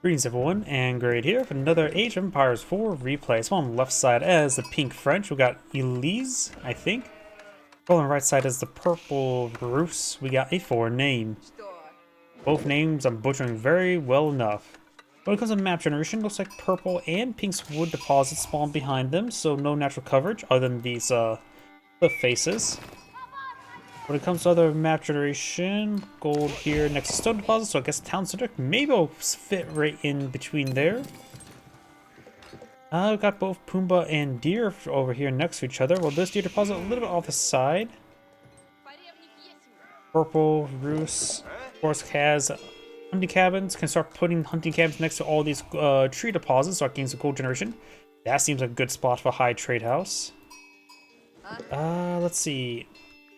Greetings everyone, and Great here for another Age of Empires 4 replay. So on the left side as the pink French, we got EsliZ, I think. On the right side as the purple Bruce, we got a foreign name. Both names I'm butchering very well enough. When it comes to map generation, looks like purple and pink's wood deposits spawn behind them, so no natural coverage other than these cliff faces. When it comes to other map generation, gold here next to stone deposits, so I guess town center maybe will fit right in between there. We've got both Pumbaa and deer over here next to each other. Well, this deer deposit a little bit off the side. Purple Roos, of course, has hunting cabins. Can start putting hunting cabins next to all these tree deposits, so it gains a gold generation. That seems like a good spot for a high trade house. Let's see.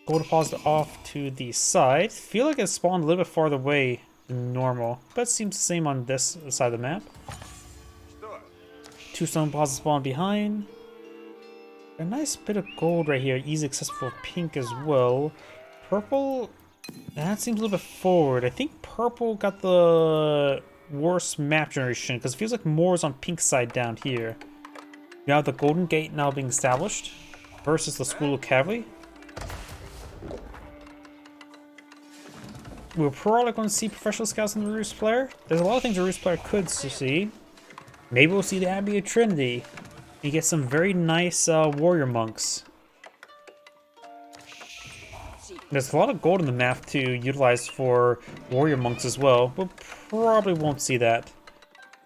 Gold deposit off to the side. Feel like it spawned a little bit farther away than normal, but it seems the same on this side of the map. Two stone deposits spawn behind. A nice bit of gold right here, easy accessible for pink as well. Purple, that seems a little bit forward. I think purple got the worst map generation because it feels like more is on pink side down here. You have the Golden Gate now being established versus the School of Cavalry. We're probably going to see professional scouts in the Roost player. There's a lot of things the Roost player could see. Maybe we'll see the Abbey of Trinity. You get some very nice warrior monks. There's a lot of gold in the map to utilize for warrior monks as well, but probably won't see that.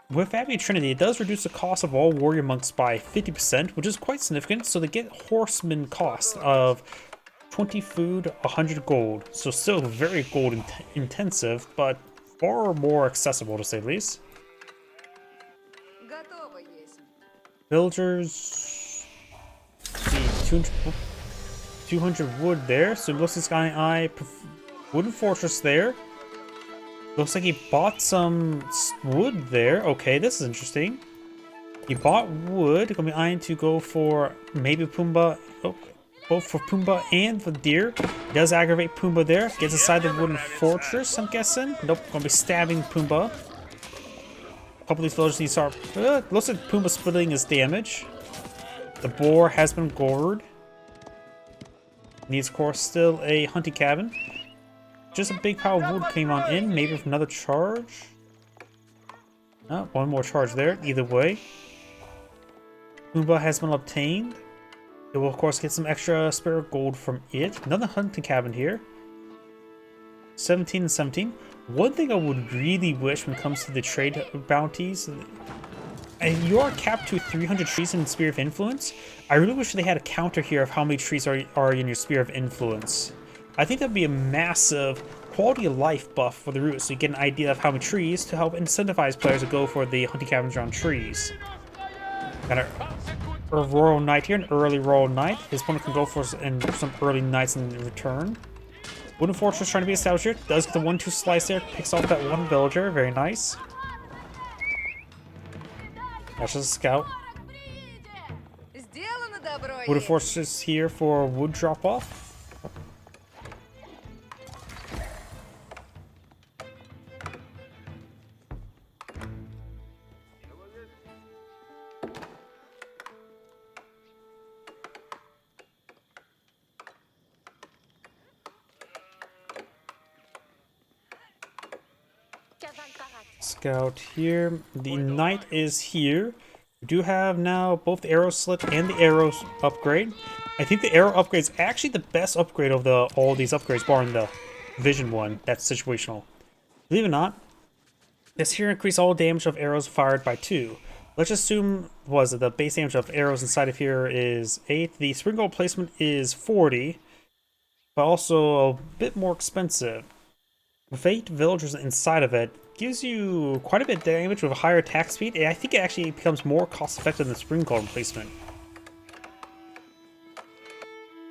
With Abbey of Trinity, it does reduce the cost of all warrior monks by 50%, which is quite significant, so they get horseman cost of 20 food, 100 gold. So still very gold intensive, but far more accessible to say the least. Villagers, see 200 wood there. So it looks like this guy wooden fortress there. Looks like he bought some wood there. Okay, this is interesting. He bought wood. Gonna be eyeing to go for maybe Pumbaa. Oh, both for Pumbaa and for deer. Does aggravate Pumbaa there. Gets inside the wooden fortress, I'm guessing. Nope, gonna be stabbing Pumbaa. A couple of these villagers need to start. Looks like Pumbaa splitting his damage. The boar has been gored. Needs, of course, still a hunting cabin. Just a big pile of wood came on in. Maybe with another charge. Oh, one more charge there. Either way. Pumbaa has been obtained. It will, of course, get some extra spirit gold from it. Another hunting cabin here. 17 and 17. One thing I would really wish when it comes to the trade bounties, and you are capped to 300 trees in Sphere of Influence. I really wish they had a counter here of how many trees are in your Sphere of Influence. I think that would be a massive quality of life buff for the route, so you get an idea of how many trees to help incentivize players to go for the hunting cabins around trees. Got a Royal Knight here, an early Royal Knight. His opponent can go for some early Knights in return. Wooden Fortress trying to be established here. Does get the 1-2 slice there. Picks off that one villager. Very nice. That's just a scout. Wooden Fortress here for wood drop off. Scout here. The knight is here. We do have now both the arrow slit and the arrow upgrade. I think the arrow upgrade is actually the best upgrade of all these upgrades, barring the vision one. That's situational. Believe it or not, this here increase all damage of arrows fired by 2. Let's assume the base damage of arrows inside of here is 8. The sprinkle placement is 40, but also a bit more expensive. With 8 villagers inside of it, gives you quite a bit of damage with a higher attack speed, and I think it actually becomes more cost effective than the spring column placement.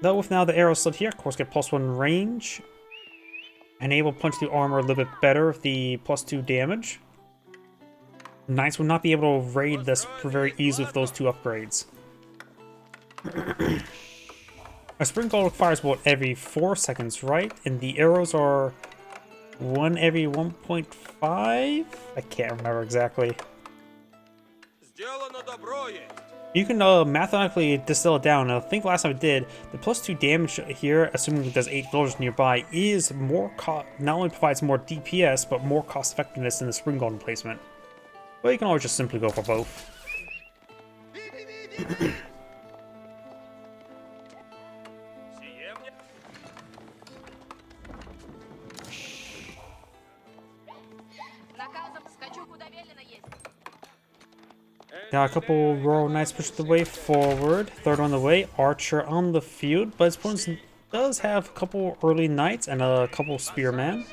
Though with now the arrow slit here, of course get +1 range, and able to punch through armor a little bit better with the +2 damage. Knights will not be able to raid this very easily with those 2 upgrades. A spring column fires about every 4 seconds, right? And the arrows are 1 every 1.5? I can't remember exactly. You can mathematically distill it down. I think last time I did, the +2 damage here, assuming it does 8 villagers nearby, is more not only provides more DPS, but more cost effectiveness than the Spring Golden placement. But you can always just simply go for both. Got a couple Royal Knights push the way forward. Third on the way, Archer on the field, but his opponent does have a couple early Knights and a couple Spearmen.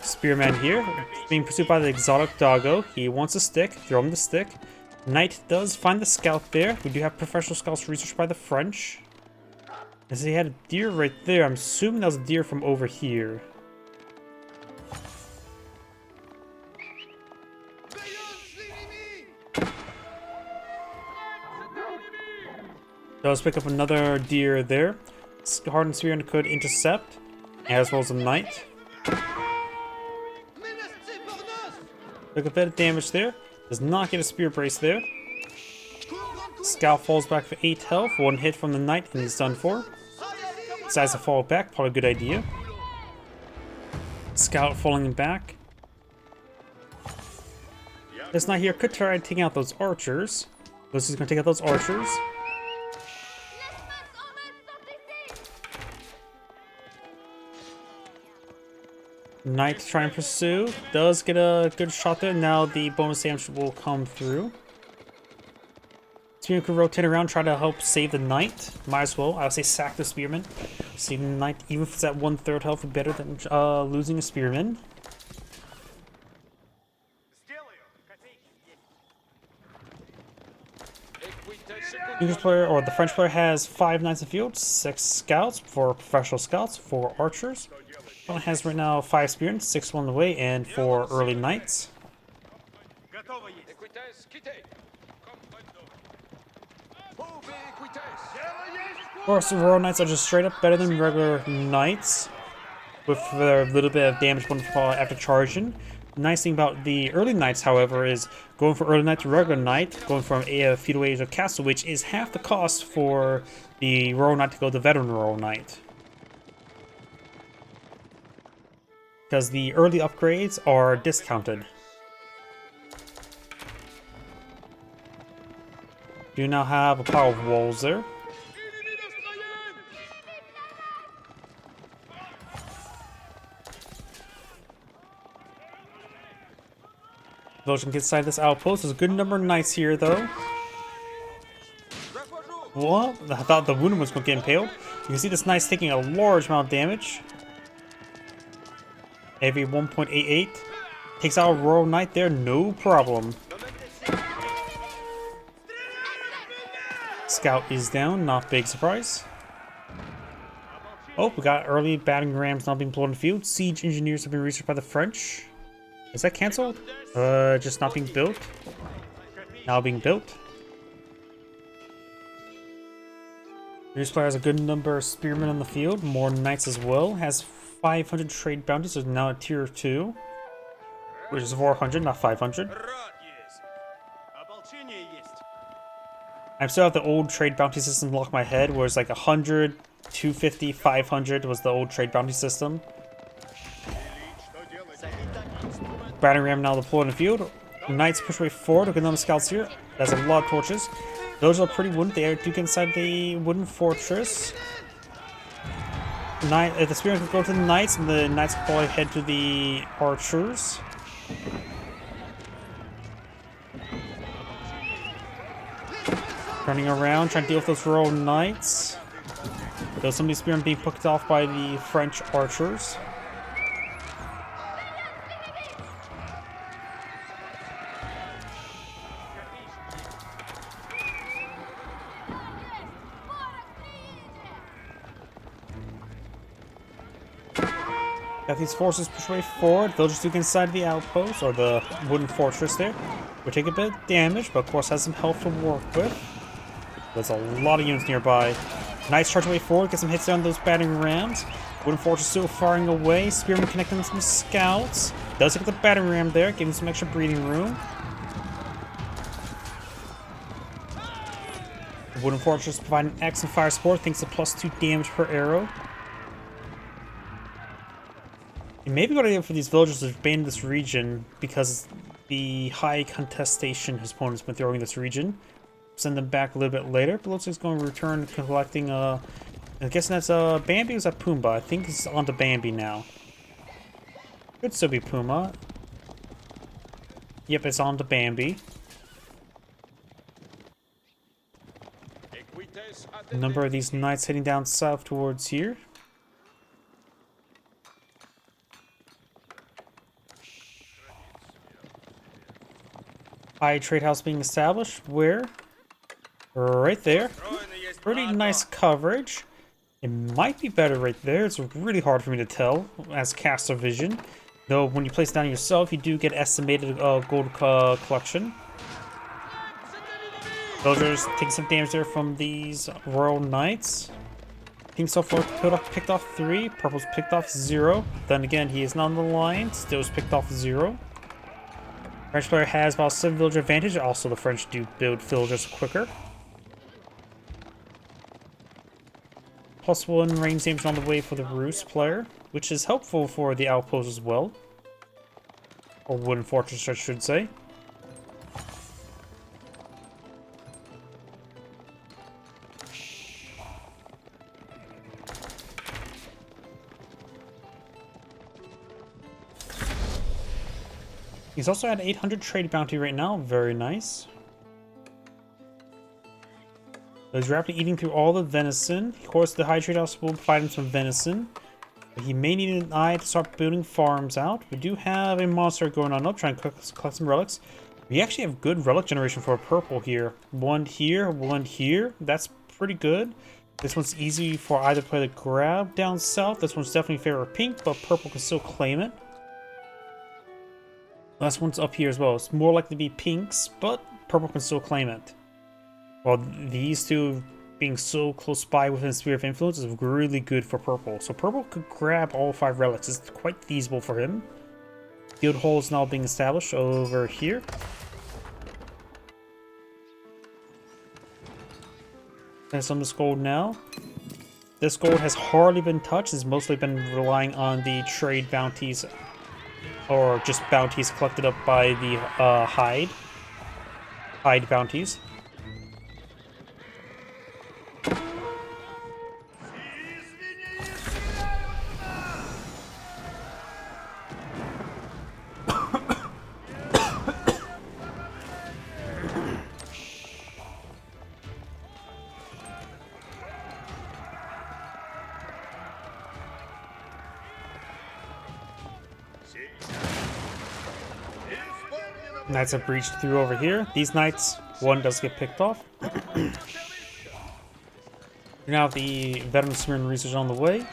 Spearman here, being pursued by the exotic doggo. He wants a stick, throw him the stick. Knight does find the scout there. We do have professional scouts researched by the French. As he had a deer right there, I'm assuming that was a deer from over here. Does pick up another deer there. Hardened Spearman could intercept, as well as a knight. Took a bit of damage there. Does not get a spear brace there. Scout falls back for 8 health. 1 hit from the knight and he's done for. Decides to fall back, probably a good idea. Scout falling back. This knight here could try taking out those archers. He's going to take out those archers. Knight try and pursue. Does get a good shot there. Now the bonus damage will come through. Spearman could rotate around, try to help save the knight. Might as well. I would say sack the spearman. Saving the knight, even if it's at 1/3 health, would be better than losing a spearman. English player, or the French player, has 5 knights in the field, 6 scouts for professional scouts, 4 archers. One has right now 5 spearmen, 6 on the way, and 4 early knights. Of course, the Royal Knights are just straight up better than regular knights, with a little bit of damage after charging. The nice thing about the early knights, however, is going from early knight to regular knight, going from a feudal age of castle, which is half the cost for the Royal Knight to go to veteran Royal Knight. Because the early upgrades are discounted. Do now have a pile of walls there. Those can get inside this outpost. There's a good number of knights here, though. What? I thought the wounded was going to get impaled. You can see this knight's taking a large amount of damage. Every 1.88. Takes out a Royal Knight there, no problem. Scout is down, not big surprise. Oh, we got early battering rams not being blown in the field. Siege engineers have been researched by the French. Is that cancelled? Just not being built. Now being built. This player has a good number of spearmen on the field, more knights as well. Has 500 trade bounties, so now at tier 2. Which is 400, not 500. I still have the old trade bounty system locked in my head, where it's like 100, 250, 500 was the old trade bounty system. Battering ram now deployed in the field. Knights push way forward. Look at the scouts here. That's a lot of torches. Those are pretty wooden. They do get inside the wooden fortress. The spearmen can go to the knights, and the knights can probably head to the archers. Turning around, trying to deal with those Royal Knights. Though some of these spearmen being picked off by the French archers. Got these forces push way forward. They'll just do inside the outpost, or the wooden fortress there. Will take a bit of damage, but of course has some health to work with. There's a lot of units nearby. Nice charge away forward, get some hits down those battering rams. Wooden Fortress still firing away. Spearman connecting with some scouts. Does get the battering ram there, giving some extra breathing room. The Wooden Fortress providing excellent fire support, thanks to +2 damage per arrow. And maybe what I did for these villagers is ban this region because the high contestation his opponent's been throwing this region. Send them back a little bit later, but looks like he's going to return collecting I'm guessing that's Bambi, or is that Pumbaa? I think it's on to Bambi now. Could still be Pumbaa. Yep, it's on to Bambi. A number of these knights heading down south towards here. High trade house being established. Where? Right there. Pretty nice coverage. It might be better right there. It's really hard for me to tell as caster vision. Though when you place it down yourself, you do get estimated gold collection. Villagers taking some damage there from these Royal Knights. Pink so far picked off 3. Purple's picked off 0. Then again, he is not on the line. Still is picked off 0. French player has about 7 villager advantage. Also, the French do build villagers quicker. +1 range damage on the way for the Roost player, which is helpful for the outpost as well. Or Wooden Fortress, I should say. He's also at 800 trade bounty right now. Very nice. So he's rapidly eating through all the venison. Of course, the high trade house will provide him some venison. But he may need an eye to start building farms out. We do have a monster going on up, trying to collect some relics. We actually have good relic generation for a purple here. One here, one here. That's pretty good. This one's easy for either player to grab down south. This one's definitely favorite pink, but purple can still claim it. Last one's up here as well. It's more likely to be pinks, but purple can still claim it. Well, these two being so close by within Sphere of Influence is really good for purple. So purple could grab all 5 relics. It's quite feasible for him. Guild hall is now being established over here. And some of this gold now. This gold has hardly been touched. It's mostly been relying on the trade bounties, or just bounties collected up by the hide bounties. Knights have breached through over here. These knights, one does get picked off. Now the veteran Sumerian research on the way.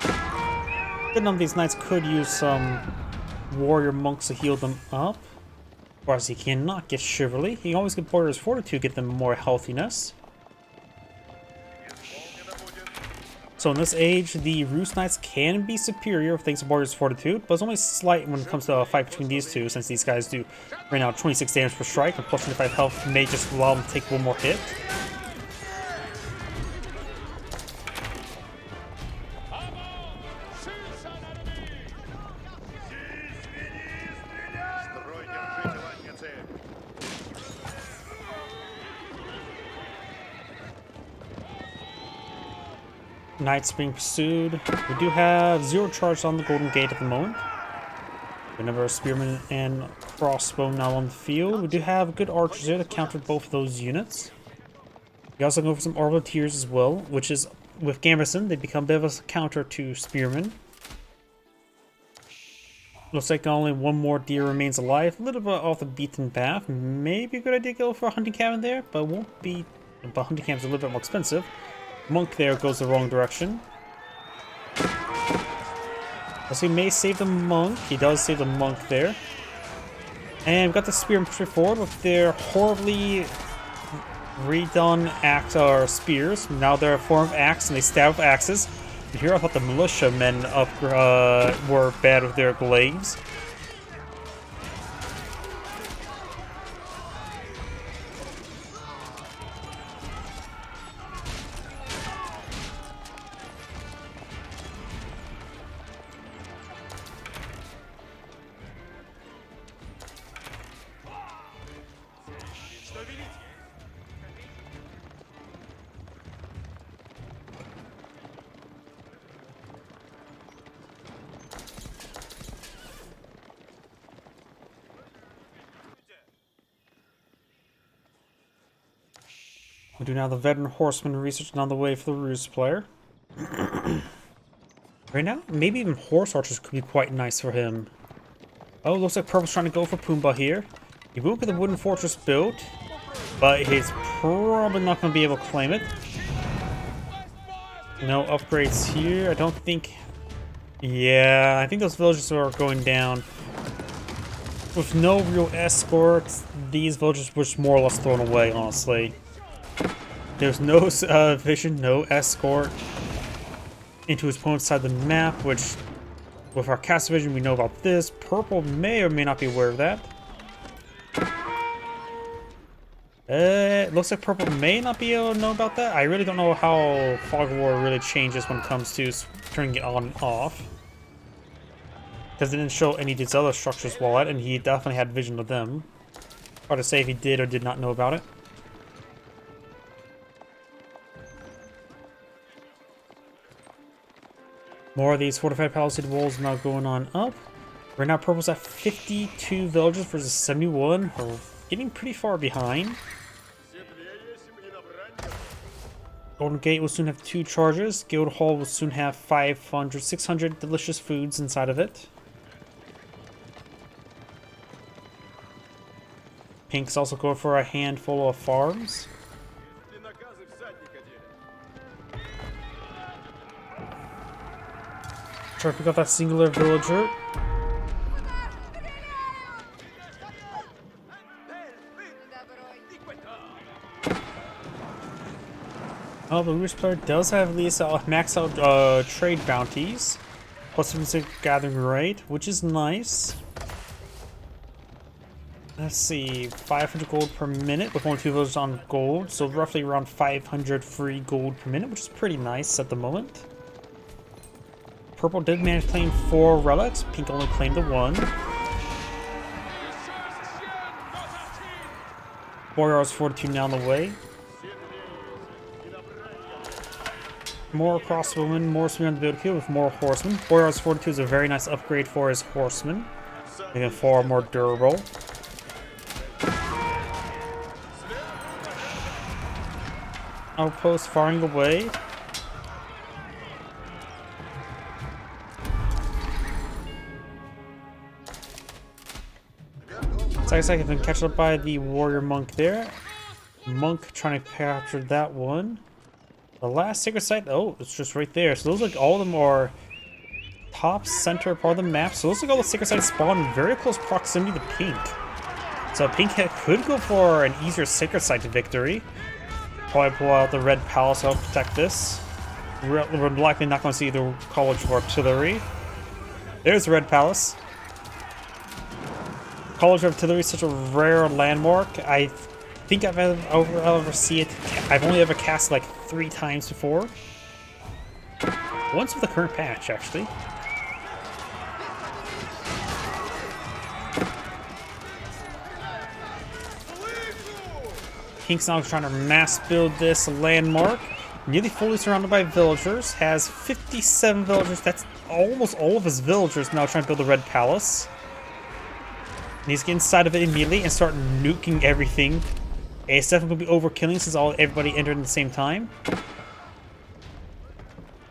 Good enough, these knights could use some warrior monks to heal them up. Of course, he cannot get chivalry. He can always get warrior's fortitude to get them more healthiness. So in this age, the Roost Knights can be superior thanks to Warrior's Fortitude, but it's only slight when it comes to a fight between these two, since these guys do right now 26 damage per strike, and plus 25 health may just allow them to take one more hit. Knights being pursued. We do have 0 charge on the Golden Gate at the moment. Whenever a spearman and crossbow now on the field. We do have good archers there to counter both of those units. We also go for some Arbaletiers as well, which is, with Gamberson, they become a bit of a counter to spearmen. Looks like only one more deer remains alive. A little bit off the beaten path. Maybe a good idea to go for a hunting cabin there, but won't be. But hunting cabin's a little bit more expensive. Monk there goes the wrong direction. So he may save the monk. He does save the monk there. And we've got the spearmen pushing forward with their horribly redone axe or spears. Now they're a form of axe and they stab with axes. And here I thought the militiamen were bad with their glaives. We do now the veteran horseman research on the way for the ruse player. Right now, maybe even horse archers could be quite nice for him. Oh, looks like Purple's trying to go for Pumbaa here. He will get the wooden fortress built, but he's probably not going to be able to claim it. No upgrades here. I don't think... Yeah, I think those villages are going down. With no real escorts, these villages were just more or less thrown away, honestly. There's no vision, no escort into his opponent's side of the map, which, with our cast vision, we know about this. Purple may or may not be aware of that. It looks like Purple may not be able to know about that. I really don't know how Fog of War really changes when it comes to turning it on and off. Because it didn't show any of these other structures while at, and he definitely had vision of them. Hard to say if he did or did not know about it. More of these fortified palisade walls now going on up. Right now, Purple's at 52 villagers versus 71. We're getting pretty far behind. Golden Gate will soon have 2 charges. Guild Hall will soon have 600 delicious foods inside of it. Pink's also going for a handful of farms. Try to pick up that singular villager. Oh, the Ruse player does have at least max out trade bounties. Plus a gathering rate, which is nice. Let's see, 500 gold per minute with only 2 villagers on gold. So roughly around 500 free gold per minute, which is pretty nice at the moment. Purple did manage to claim 4 relics. Pink only claimed the 1. Warriors 42 now on the way. More crossbowmen, more spear on the build queue with more horsemen. Warriors 42 is a very nice upgrade for his horsemen, making them far more durable. Outpost firing away. So I guess I can catch up by the warrior monk there. Monk trying to capture that one. The last sacred site, oh, it's just right there. So those like all of them are top center part of the map. So those like all the sacred sites spawn in very close proximity to Pink. So Pink could go for an easier sacred site victory. Probably pull out the red palace to help protect this. We're likely not going to see the College of Artillery. There's the red palace. College of Artillery is such a rare landmark. I think I've ever see it. I've only ever cast like 3 times before. Once with the current patch, actually. Pink's now trying to mass build this landmark. Nearly fully surrounded by villagers. Has 57 villagers. That's almost all of his villagers now trying to build the red palace. And he's getting inside of it immediately and start nuking everything. It's definitely going to be overkilling since everybody entered at the same time.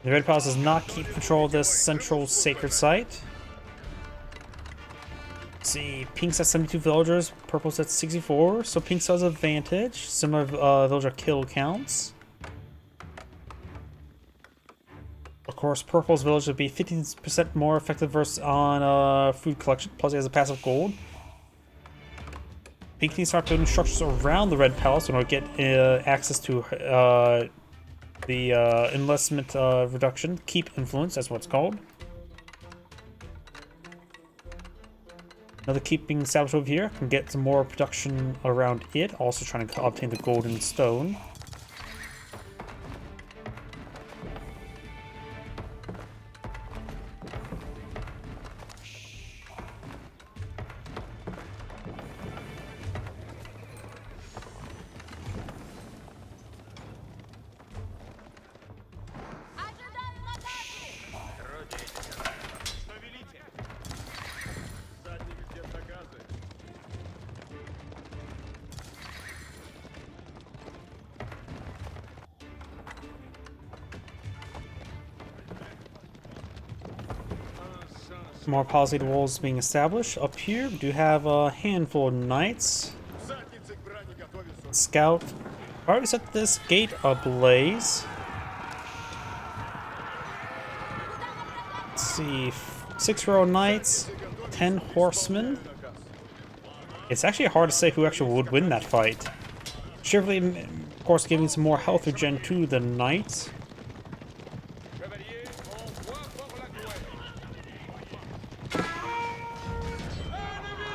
The red palace does not keep control of this central sacred site. Let's see, Pink's at 72 villagers, Purple's at 64, so Pink still has advantage. Similar villager kill counts. Of course, Purple's village would be 15% more effective versus on food collection, plus he has a passive gold. We can start building structures around the Red Palace in order to get access to the enlistment reduction. Keep influence, that's what it's called. Another keep being established over here. Can get some more production around it. Also trying to obtain the golden stone. More palisade walls being established. Up here, we do have a handful of knights. Scout. Already set this gate ablaze. Let's see. 6-row knights, 10 horsemen. It's actually hard to say who actually would win that fight. Chivalry, of course, giving some more health regen to the knights.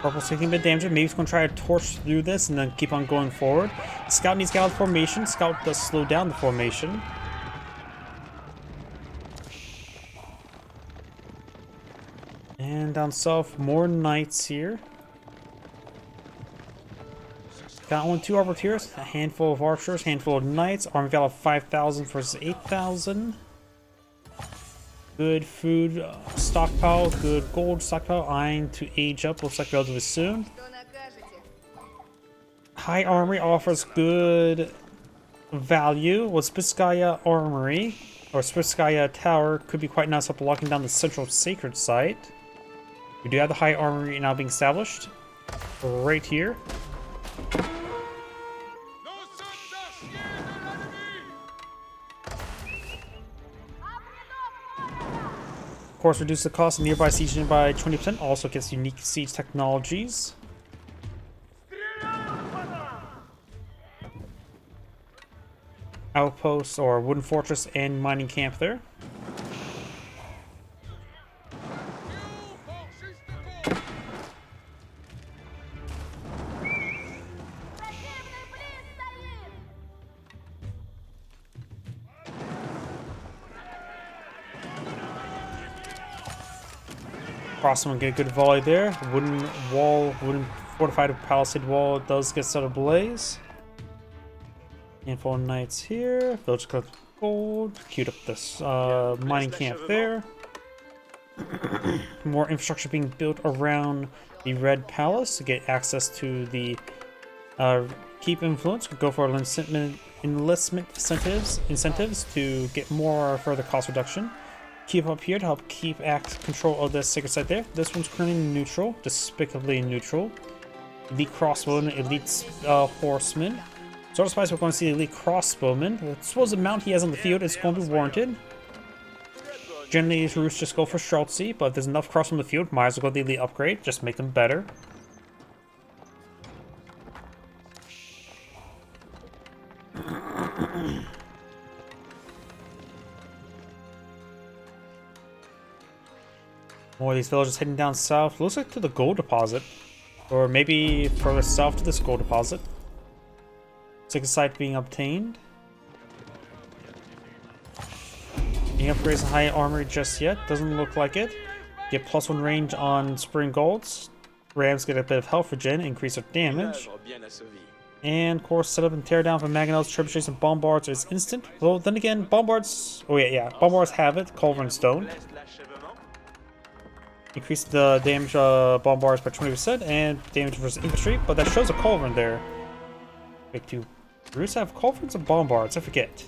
Purple's taking a bit of damage. Maybe he's going to try to torch through this and then keep on going forward. Scout needs to get out of formation. Scout does slow down the formation. And down south, more knights here. Got 2 armortiers, a handful of archers, handful of knights. Army value of 5,000 versus 8,000. Good food stockpile, good gold stockpile, eyeing to age up, looks like relatively soon. High Armory offers good value. Well, Spitskaya Armory, or Spitskaya Tower, could be quite nice up locking down the central sacred site. We do have the High Armory now being established, right here. Of course, reduce the cost of nearby siege unit by 20%. Also gets unique siege technologies. Outposts or wooden fortress and mining camp there. Crossman get a good volley there. Wooden wall, wooden fortified palisade wall does get set ablaze. Handful of knights here. Village collects gold. Queued up this mining camp there. More infrastructure being built around the Red Palace to get access to the keep influence. Go for enlistment incentives to get more further cost reduction. Keep up here to help keep control of the sacred site there. This one's currently neutral, despicably neutral. Elite crossbowman, elite horseman. Sort of surprised we're going to see the elite crossbowman. I suppose the mount he has on the field is going to be warranted. Generally, these routes just go for Streltsy, but if there's enough cross on the field, might as well go the elite upgrade, just make them better. More of these villagers heading down south. Looks like to the gold deposit. Or maybe further south to this gold deposit. Sacred site being obtained. Any upgrades in high armory just yet? Doesn't look like it. Get +1 range on spring golds. Rams get a bit of health regen, increase their damage. And of course, set up and tear down from Mangonels, trebuchets, and bombards is instant. Well, then again, bombards. Oh yeah, bombards have it. Culverin Stone. Increase the damage bombards by 20% and damage versus infantry, but that shows a culverin there. Wait, do Bruce have culverins or bombards? I forget.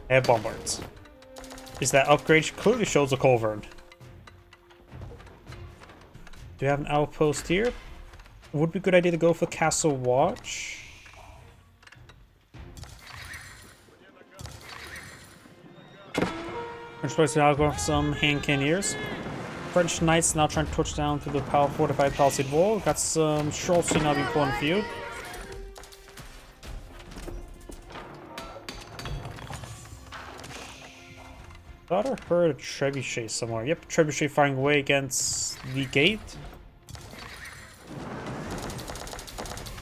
I have bombards. Is that upgrade clearly shows a culverin. Do you have an outpost here? Would be a good idea to go for Castle Watch. Controls now go for some hand cannoneers. French Knights now trying to touch down through the fortified palisade wall. Got some Schultz now being put on the field. Thought I heard a trebuchet somewhere. Yep, trebuchet firing away against the gate.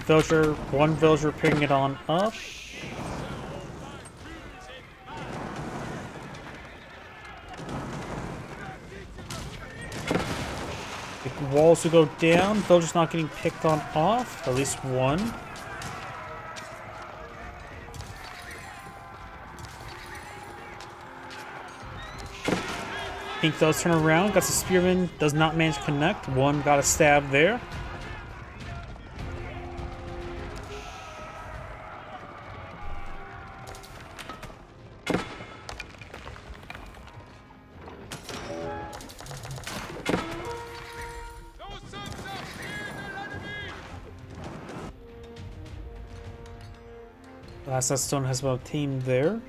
Villager, one villager picking it on up. The walls will go down. Villager's not getting picked on off. At least one. Pink does turn around. Got the spearman. Does not manage to connect. One got a stab there. Last stone has about a team there.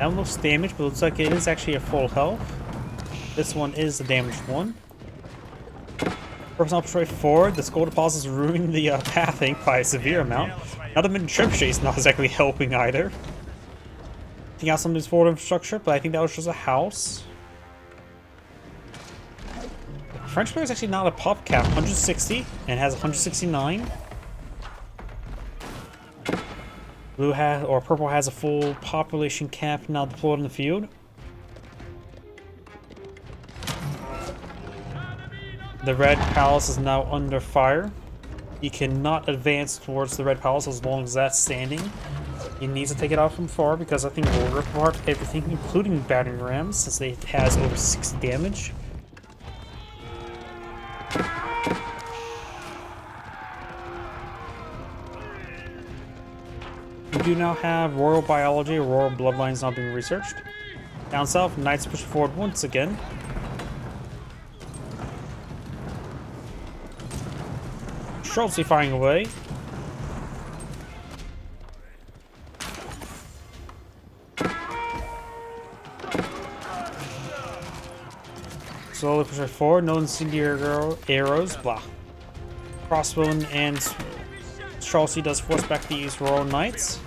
Almost damage, but looks like it is actually a full health. This one is the damaged one. Personal straight forward. This gold deposit is ruining the pathing by a severe amount. Another mid trebuchet is not exactly helping either. Taking out some of this forward infrastructure, but I think that was just a house. French player is actually not a pop cap, 160 and has 169. Blue has, or purple has a full population cap now deployed in the field. The red palace is now under fire. He cannot advance towards the red palace as long as that's standing. He needs to take it out from far because I think we'll rip apart everything, including battering rams, since it has over 60 damage. We do now have royal biology, or royal bloodlines now being researched. Down south, Knights push forward once again. Schultz firing away. Slowly push forward, no incendiary arrows, blah. Crossbowman and Schultz does force back these Royal Knights.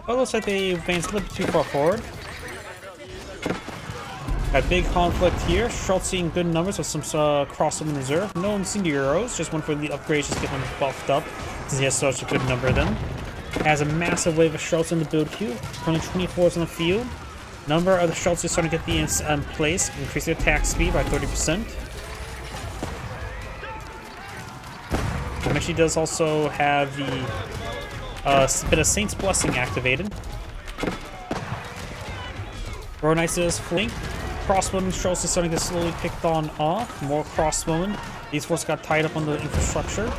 But it looks like they advanced a little bit too far forward. Got big conflict here. Schultz in good numbers with some crossbowmen reserve. No incendiary arrows, just one for the upgrades, just get them buffed up since he has such a good number of them. Has a massive wave of Schultz in the build queue. Currently 24s on the field. Number of the Schultz is starting to get the in place, increase their attack speed by 30%. She does also have the bit of Saint's Blessing activated. Royal Knights does flank. Crossbowmen Schultz is starting to slowly picked on off. More crossbowmen. These forces got tied up on the infrastructure.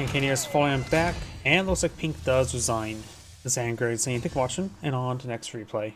Canadians falling back, and looks like Pink does resign. This is Angry saying thank you for watching, and on to next replay.